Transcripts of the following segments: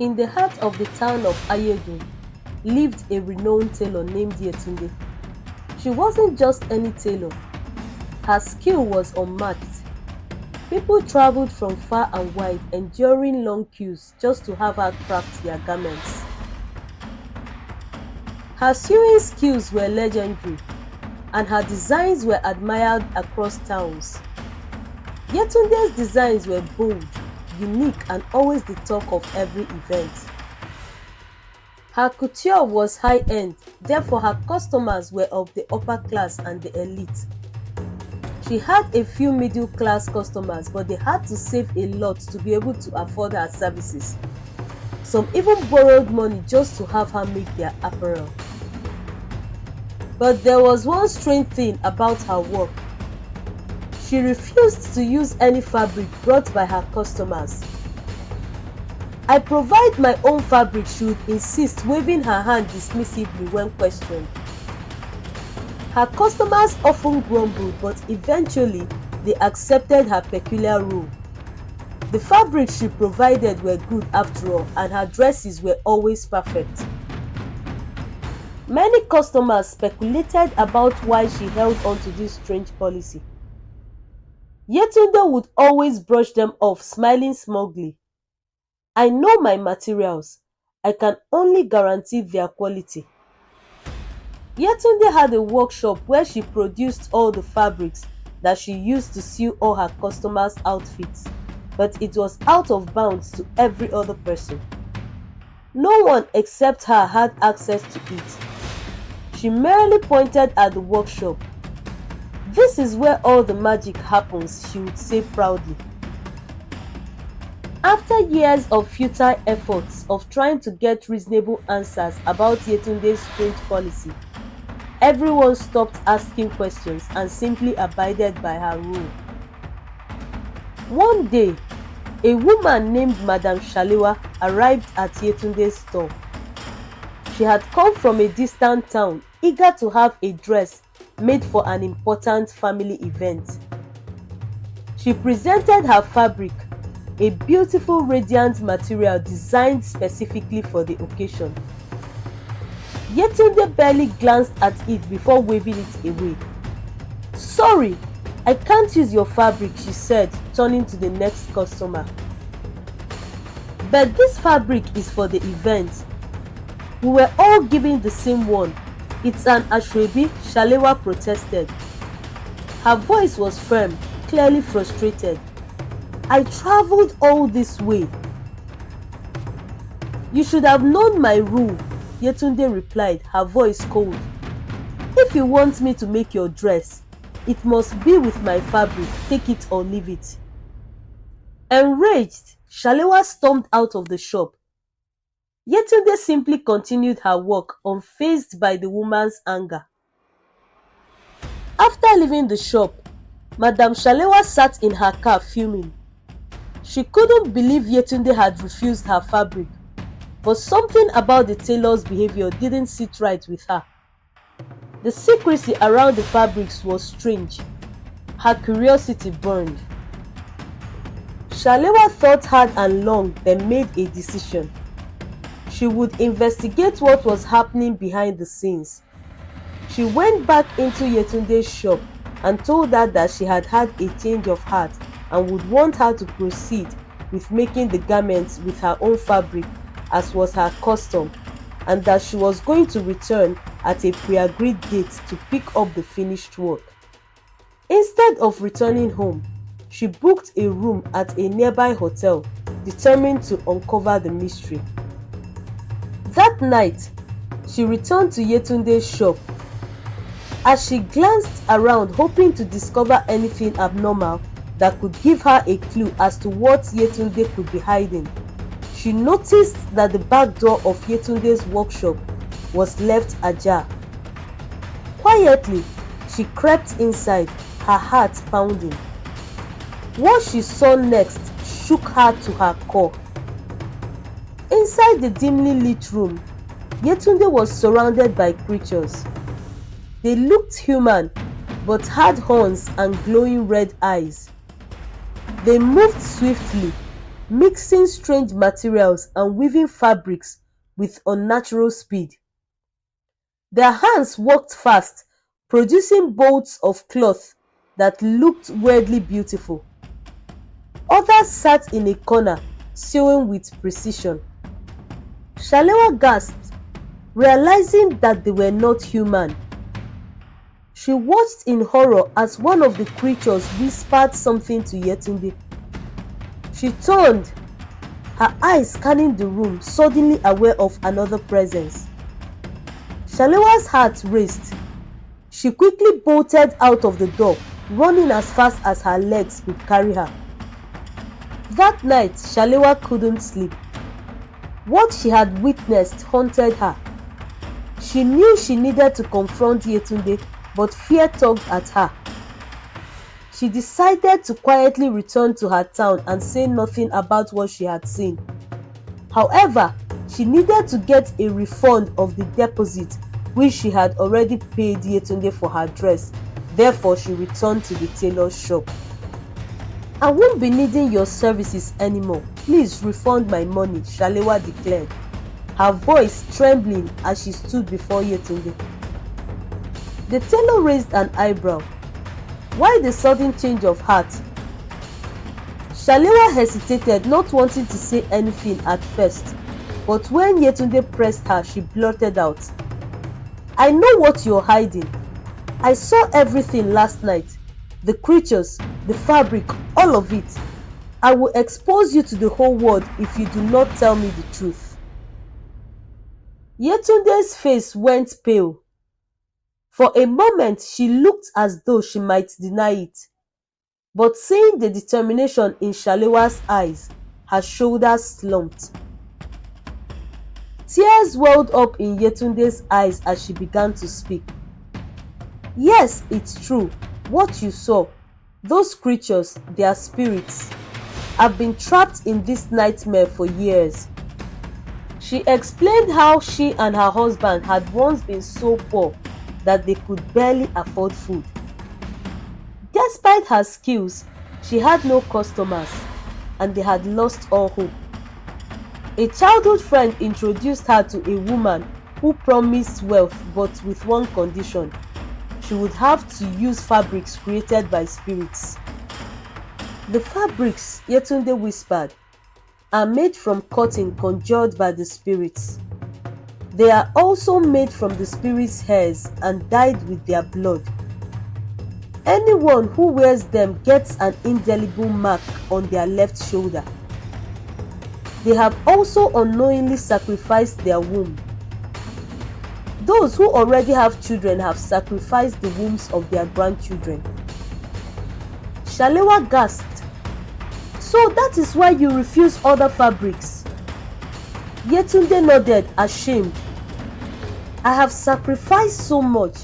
In the heart of the town of Ayedun lived a renowned tailor named Yetunde. She wasn't just any tailor. Her skill was unmatched. People traveled from far and wide, enduring long queues just to have her craft their garments. Her sewing skills were legendary, and her designs were admired across towns. Yetunde's designs were bold, unique, and always the talk of every event. Her couture was high-end, therefore her customers were of the upper class and the elite. She had a few middle-class customers, but they had to save a lot to be able to afford her services. Some even borrowed money just to have her make their apparel. But there was one strange thing about her work. She refused to use any fabric brought by her customers. "I provide my own fabric," she would insist, waving her hand dismissively when questioned. Her customers often grumbled, but eventually they accepted her peculiar rule. The fabrics she provided were good after all, and her dresses were always perfect. Many customers speculated about why she held on to this strange policy. Yetunde would always brush them off, smiling smugly. "I know my materials. I can only guarantee their quality." Yetunde had a workshop where she produced all the fabrics that she used to sew all her customers' outfits, but it was out of bounds to every other person. No one except her had access to it. She merely pointed at the workshop. "This is where all the magic happens," she would say proudly. After years of futile efforts of trying to get reasonable answers about Yetunde's strange policy, everyone stopped asking questions and simply abided by her rule. One day, a woman named Madam Salewa arrived at Yetunde's store. She had come from a distant town, eager to have a dress made for an important family event. She presented her fabric, a beautiful radiant material designed specifically for the occasion. Yetunde barely glanced at it before waving it away. "Sorry, I can't use your fabric," she said, turning to the next customer. "But this fabric is for the event. We were all given the same one. It's an ashwebi," Salewa protested. Her voice was firm, clearly frustrated. "I traveled all this way." "You should have known my rule," Yetunde replied, her voice cold. "If you want me to make your dress, it must be with my fabric. Take it or leave it." Enraged, Salewa stormed out of the shop. Yetunde simply continued her work, unfazed by the woman's anger. After leaving the shop, Madam Salewa sat in her car fuming. She couldn't believe Yetunde had refused her fabric, but something about the tailor's behavior didn't sit right with her. The secrecy around the fabrics was strange. Her curiosity burned. Salewa thought hard and long, then made a decision. She would investigate what was happening behind the scenes. She went back into Yetunde's shop and told her that she had had a change of heart and would want her to proceed with making the garments with her own fabric as was her custom, and that she was going to return at a pre-agreed date to pick up the finished work. Instead of returning home, she booked a room at a nearby hotel, determined to uncover the mystery. That night, she returned to Yetunde's shop. As she glanced around hoping to discover anything abnormal that could give her a clue as to what Yetunde could be hiding, she noticed that the back door of Yetunde's workshop was left ajar. Quietly, she crept inside, her heart pounding. What she saw next shook her to her core. Inside the dimly lit room, Yetunde was surrounded by creatures. They looked human, but had horns and glowing red eyes. They moved swiftly, mixing strange materials and weaving fabrics with unnatural speed. Their hands worked fast, producing bolts of cloth that looked weirdly beautiful. Others sat in a corner, sewing with precision. Salewa gasped, realizing that they were not human. She watched in horror as one of the creatures whispered something to Yetunde. She turned, her eyes scanning the room, suddenly aware of another presence. Shalewa's heart raced. She quickly bolted out of the door, running as fast as her legs could carry her. That night, Salewa couldn't sleep. What she had witnessed haunted her. She knew she needed to confront Yetunde, but fear tugged at her. She decided to quietly return to her town and say nothing about what she had seen. However, she needed to get a refund of the deposit which she had already paid Yetunde for her dress. Therefore, she returned to the tailor's shop. "I won't be needing your services anymore. Please refund my money," Salewa declared, her voice trembling as she stood before Yetunde. The tailor raised an eyebrow. Why the sudden change of heart? Salewa hesitated, not wanting to say anything at first, but when Yetunde pressed her, she blurted out, "I know what you're hiding. I saw everything last night. The creatures, the fabric, all of it. I will expose you to the whole world if you do not tell me the truth." Yetunde's face went pale. For a moment, she looked as though she might deny it. But seeing the determination in Shalewa's eyes, her shoulders slumped. Tears welled up in Yetunde's eyes as she began to speak. "Yes, it's true. What you saw, those creatures, their spirits, have been trapped in this nightmare for years." She explained how she and her husband had once been so poor that they could barely afford food. Despite her skills, she had no customers and they had lost all hope. A childhood friend introduced her to a woman who promised wealth, but with one condition: she would have to use fabrics created by spirits. "The fabrics," Yetunde whispered, "are made from cotton conjured by the spirits. They are also made from the spirits' hairs and dyed with their blood. Anyone who wears them gets an indelible mark on their left shoulder. They have also unknowingly sacrificed their womb. Those who already have children have sacrificed the wombs of their grandchildren." Salewa gasped. "So that is why you refuse other fabrics?" Yetunde nodded, ashamed. "I have sacrificed so much,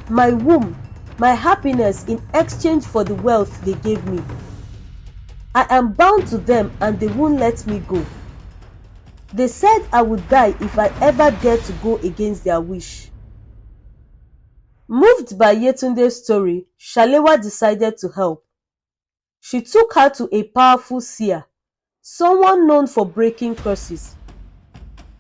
my womb, my happiness, in exchange for the wealth they gave me. I am bound to them and they won't let me go. They said I would die if I ever dared to go against their wish." Moved by Yetunde's story, Salewa decided to help. She took her to a powerful seer, someone known for breaking curses.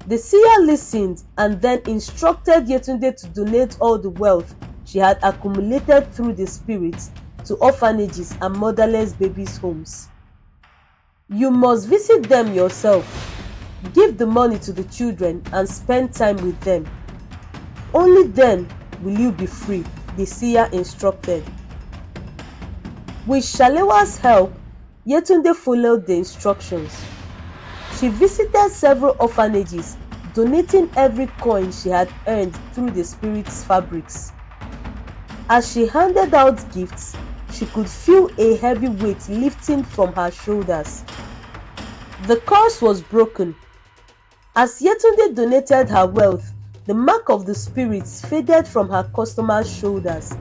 The seer listened and then instructed Yetunde to donate all the wealth she had accumulated through the spirits to orphanages and motherless babies' homes. "You must visit them yourself. Give the money to the children and spend time with them. Only then will you be free," the seer instructed. With Shalewa's help, Yetunde followed the instructions. She visited several orphanages, donating every coin she had earned through the spirits' fabrics. As she handed out gifts, she could feel a heavy weight lifting from her shoulders. The curse was broken. As Yetunde donated her wealth, the mark of the spirits faded from her customers' shoulders,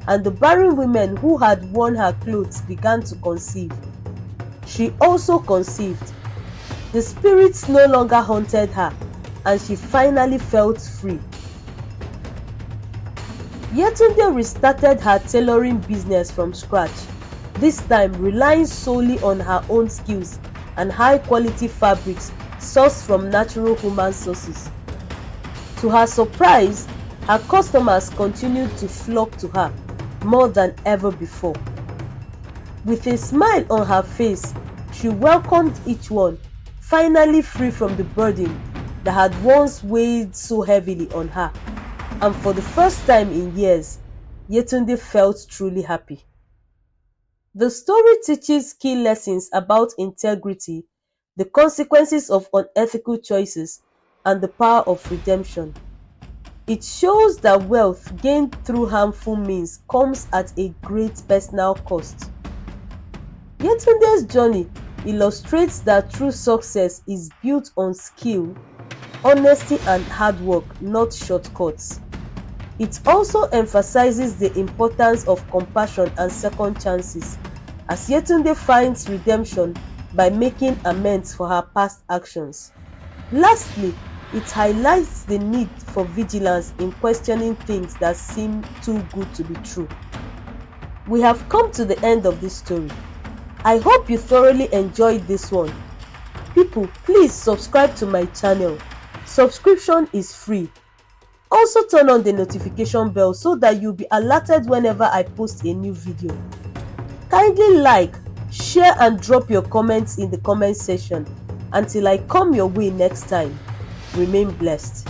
and the barren women who had worn her clothes began to conceive. She also conceived. The spirits no longer haunted her, and she finally felt free. Yetunde restarted her tailoring business from scratch, this time relying solely on her own skills and high-quality fabrics sourced from natural human sources. To her surprise, her customers continued to flock to her more than ever before. With a smile on her face, she welcomed each one, finally free from the burden that had once weighed so heavily on her. And for the first time in years, Yetunde felt truly happy. The story teaches key lessons about integrity, the consequences of unethical choices, and the power of redemption. It shows that wealth gained through harmful means comes at a great personal cost. Yetunde's journey illustrates that true success is built on skill, honesty, and hard work, not shortcuts. It also emphasizes the importance of compassion and second chances, as Yetunde finds redemption by making amends for her past actions. Lastly, it highlights the need for vigilance in questioning things that seem too good to be true. We have come to the end of this story. I hope you thoroughly enjoyed this one. People, please subscribe to my channel. Subscription is free. Also turn on the notification bell so that you'll be alerted whenever I post a new video. Kindly like, share and drop your comments in the comment section. Until I come your way next time, remain blessed.